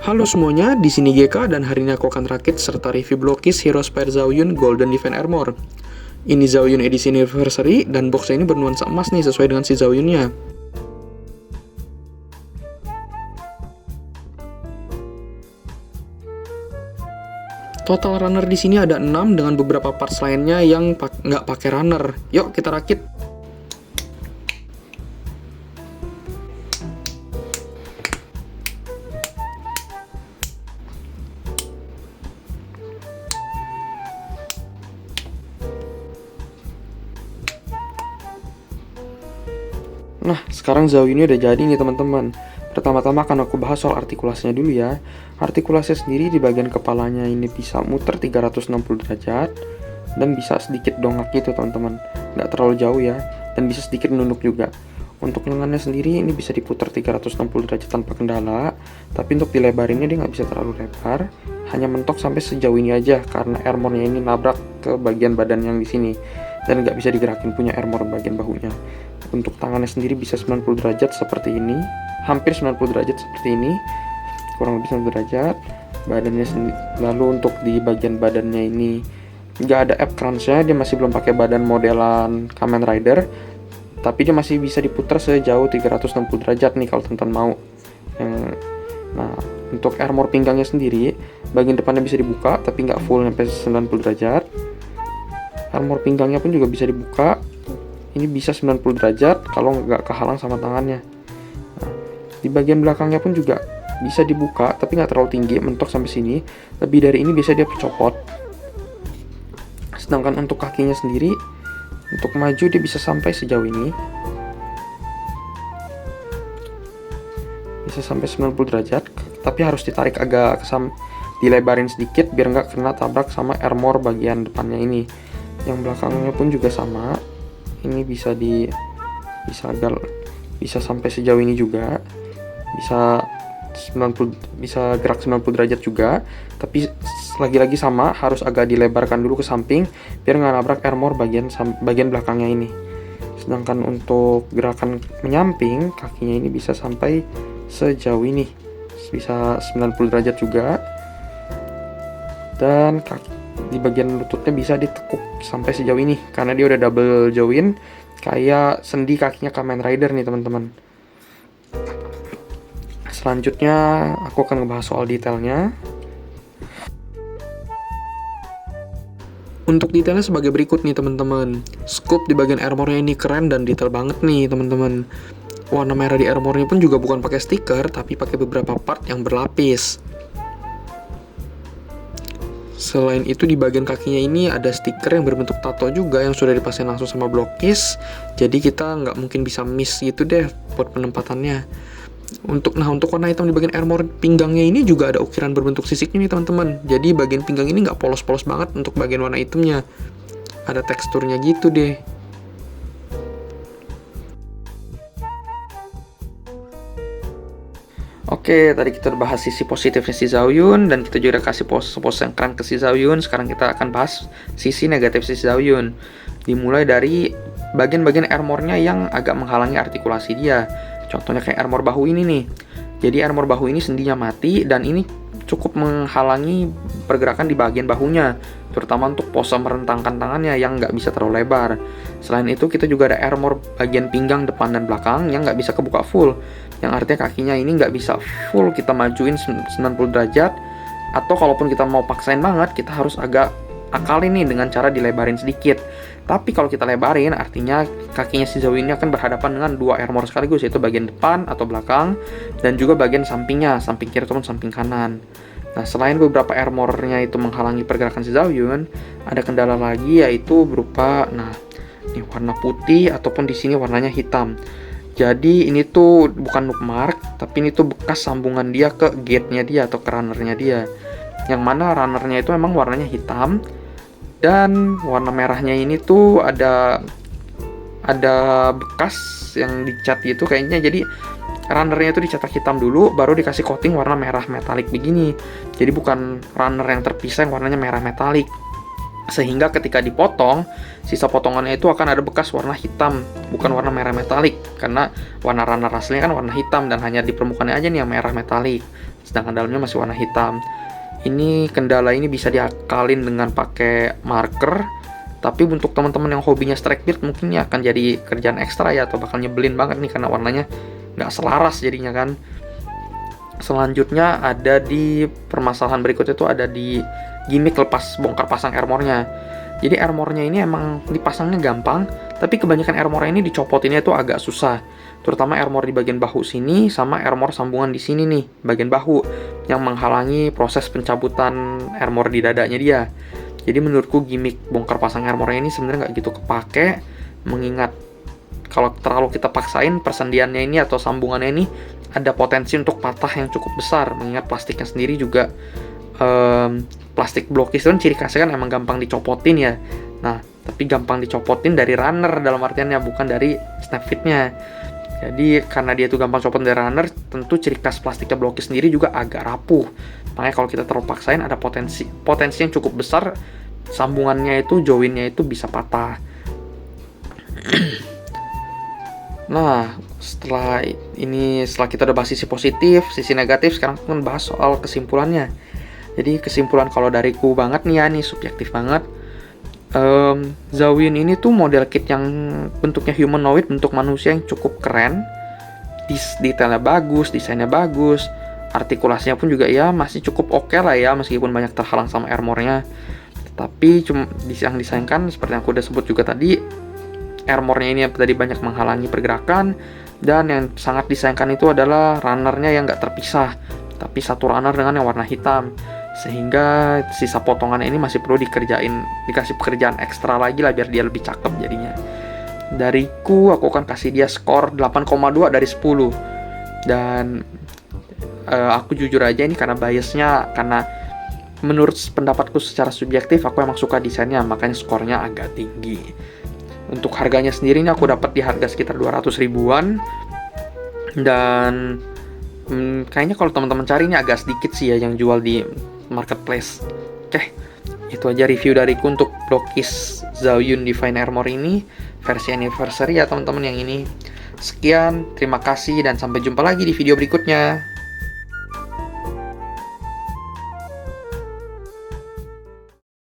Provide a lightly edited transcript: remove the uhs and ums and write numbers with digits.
Halo semuanya, di sini GK dan hari ini aku akan rakit serta review blokis Hero Spare Zaoyun Golden Defense Armor. Ini Zaoyun edisi anniversary dan boxnya ini bernuansa emas nih sesuai dengan si Zaoyunnya. Total runner di sini ada 6 dengan beberapa parts lainnya yang nggak pakai runner. Yuk kita rakit. Nah, sekarang Zaoyun ini udah jadi nih teman-teman. Pertama-tama akan aku bahas soal artikulasinya dulu ya. Artikulasi sendiri di bagian kepalanya ini bisa muter 360 derajat dan bisa sedikit dongak gitu teman-teman. Nggak terlalu jauh ya, dan bisa sedikit menunduk juga. Untuk lengannya sendiri ini bisa diputar 360 derajat tanpa kendala, tapi untuk dilebarinnya dia nggak bisa terlalu lebar, hanya mentok sampai sejauh ini aja karena armornya ini nabrak ke bagian badan yang di sini dan nggak bisa digerakin punya armor bagian bahunya. Untuk tangannya sendiri bisa 90 derajat seperti ini, hampir 90 derajat seperti ini, kurang lebih 90 derajat. Badannya sendiri, lalu untuk di bagian badannya ini nggak ada ab crunch-nya, dia masih belum pakai badan modelan Kamen Rider, tapi dia masih bisa diputar sejauh 360 derajat nih kalau teman-teman mau. Nah, untuk armor pinggangnya sendiri, bagian depannya bisa dibuka tapi nggak full sampai 90 derajat. Armor pinggangnya pun juga bisa dibuka. Ini bisa 90 derajat kalau nggak kehalang sama tangannya. Nah, di bagian belakangnya pun juga bisa dibuka tapi nggak terlalu tinggi, mentok sampai sini. Lebih dari ini bisa dia copot. Sedangkan untuk kakinya sendiri, untuk maju dia bisa sampai sejauh ini, bisa sampai 90 derajat, tapi harus ditarik agak dilebarin sedikit biar nggak kena tabrak sama armor bagian depannya ini. Yang belakangnya pun juga sama, ini bisa sampai sejauh ini juga, bisa gerak 90 derajat juga, tapi lagi-lagi sama, harus agak dilebarkan dulu ke samping biar nggak nabrak armor bagian belakangnya ini. Sedangkan untuk gerakan menyamping, kakinya ini bisa sampai sejauh ini, bisa 90 derajat juga, dan di bagian lututnya bisa ditekuk sampai sejauh ini karena dia udah double join kayak sendi kakinya Kamen Rider nih teman-teman. Selanjutnya aku akan ngebahas soal detailnya. Untuk detailnya sebagai berikut nih teman-teman. Scoop di bagian armornya ini keren dan detail banget nih teman-teman. Warna merah di armornya pun juga bukan pakai stiker tapi pakai beberapa part yang berlapis. Selain itu di bagian kakinya ini ada stiker yang berbentuk tato juga yang sudah dipasang langsung sama blokis. Jadi kita nggak mungkin bisa miss gitu deh buat penempatannya. Untuk warna hitam di bagian armor pinggangnya ini juga ada ukiran berbentuk sisiknya nih teman-teman. Jadi bagian pinggang ini nggak polos-polos banget untuk bagian warna hitamnya. Ada teksturnya gitu deh. Oke, tadi kita udah bahas sisi positifnya si Zaoyun dan kita juga kasih pose-pose yang keren ke si Zaoyun. Sekarang kita akan bahas sisi negatif si Zaoyun. Dimulai dari bagian-bagian armornya yang agak menghalangi artikulasi dia. Contohnya kayak armor bahu ini nih. Jadi armor bahu ini sendinya mati dan ini cukup menghalangi pergerakan di bagian bahunya, terutama untuk pose merentangkan tangannya yang nggak bisa terlalu lebar. Selain itu kita juga ada armor bagian pinggang depan dan belakang yang nggak bisa kebuka full, yang artinya kakinya ini nggak bisa full kita majuin 90 derajat, atau kalaupun kita mau paksain banget kita harus agak akalin nih dengan cara dilebarin sedikit. Tapi kalau kita lebarin artinya kakinya si Zaoyun ini akan berhadapan dengan dua armor sekaligus, yaitu bagian depan atau belakang dan juga bagian sampingnya, samping kiri ataupun samping kanan. Nah, selain beberapa armornya itu menghalangi pergerakan si Zaoyun, ada kendala lagi yaitu berupa ini warna putih ataupun di sini warnanya hitam. Jadi ini tuh bukan noob mark, tapi ini tuh bekas sambungan dia ke gate-nya dia atau ke runner-nya dia. Yang mana runner-nya itu memang warnanya hitam dan warna merahnya ini tuh ada bekas yang dicat gitu kayaknya. Jadi runner-nya itu dicetak hitam dulu baru dikasih coating warna merah metalik begini. Jadi bukan runner yang terpisah yang warnanya merah metalik. Sehingga ketika dipotong, sisa potongannya itu akan ada bekas warna hitam, bukan warna merah metalik. Karena warna runner aslinya kan warna hitam dan hanya di permukaannya aja nih yang merah metalik. Sedangkan dalamnya masih warna hitam. Ini kendala ini bisa diakalin dengan pakai marker. Tapi untuk teman-teman yang hobinya strike build mungkin ya akan jadi kerjaan ekstra ya, atau bakal nyebelin banget nih karena warnanya nggak selaras jadinya kan. Selanjutnya ada di permasalahan berikutnya itu ada di gimmick lepas bongkar pasang armornya. Jadi armornya ini emang dipasangnya gampang, tapi kebanyakan armornya ini dicopotinnya itu agak susah. Terutama armor di bagian bahu sini sama armor sambungan di sini nih, bagian bahu, yang menghalangi proses pencabutan armor di dadanya dia. Jadi menurutku gimmick bongkar pasang armornya ini sebenarnya nggak gitu kepake, mengingat kalau terlalu kita paksain persendiannya ini atau sambungannya ini ada potensi untuk patah yang cukup besar, mengingat plastiknya sendiri juga plastik blokis itu kan ciri khasnya kan emang gampang dicopotin ya. Nah, tapi gampang dicopotin dari runner dalam artiannya, bukan dari snapfitnya. Jadi karena dia itu gampang copot dari runner, tentu ciri khas plastiknya blokis sendiri juga agak rapuh. Makanya kalau kita terlalu paksain ada potensi yang cukup besar sambungannya itu, joinnya itu bisa patah. Nah, setelah kita udah bahas sisi positif, sisi negatif, sekarang kita bahas soal kesimpulannya. Jadi kesimpulan kalau dariku banget nih ya, nih subjektif banget. Zawin ini tuh model kit yang bentuknya humanoid, bentuk manusia yang cukup keren. Detailnya bagus, desainnya bagus, artikulasinya pun juga ya masih cukup oke lah ya, meskipun banyak terhalang sama armornya. Tapi yang disayangkan seperti yang aku udah sebut juga tadi, armornya ini tadi banyak menghalangi pergerakan, dan yang sangat disayangkan itu adalah runnernya yang nggak terpisah, tapi satu runner dengan yang warna hitam, sehingga sisa potongannya ini masih perlu dikasih pekerjaan ekstra lagi lah biar dia lebih cakep jadinya. Dariku, aku akan kasih dia skor 8,2 dari 10. Dan aku jujur aja ini karena biasnya, karena menurut pendapatku secara subjektif aku emang suka desainnya, makanya skornya agak tinggi. Untuk harganya sendiri ini aku dapat di harga sekitar 200 ribuan. Dan kayaknya kalau teman-teman cari ini agak sedikit sih ya yang jual di marketplace. Oke, itu aja review dariku untuk Blockish Zaoyun Divine Armor ini, versi anniversary ya teman-teman yang ini. Sekian, terima kasih dan sampai jumpa lagi di video berikutnya.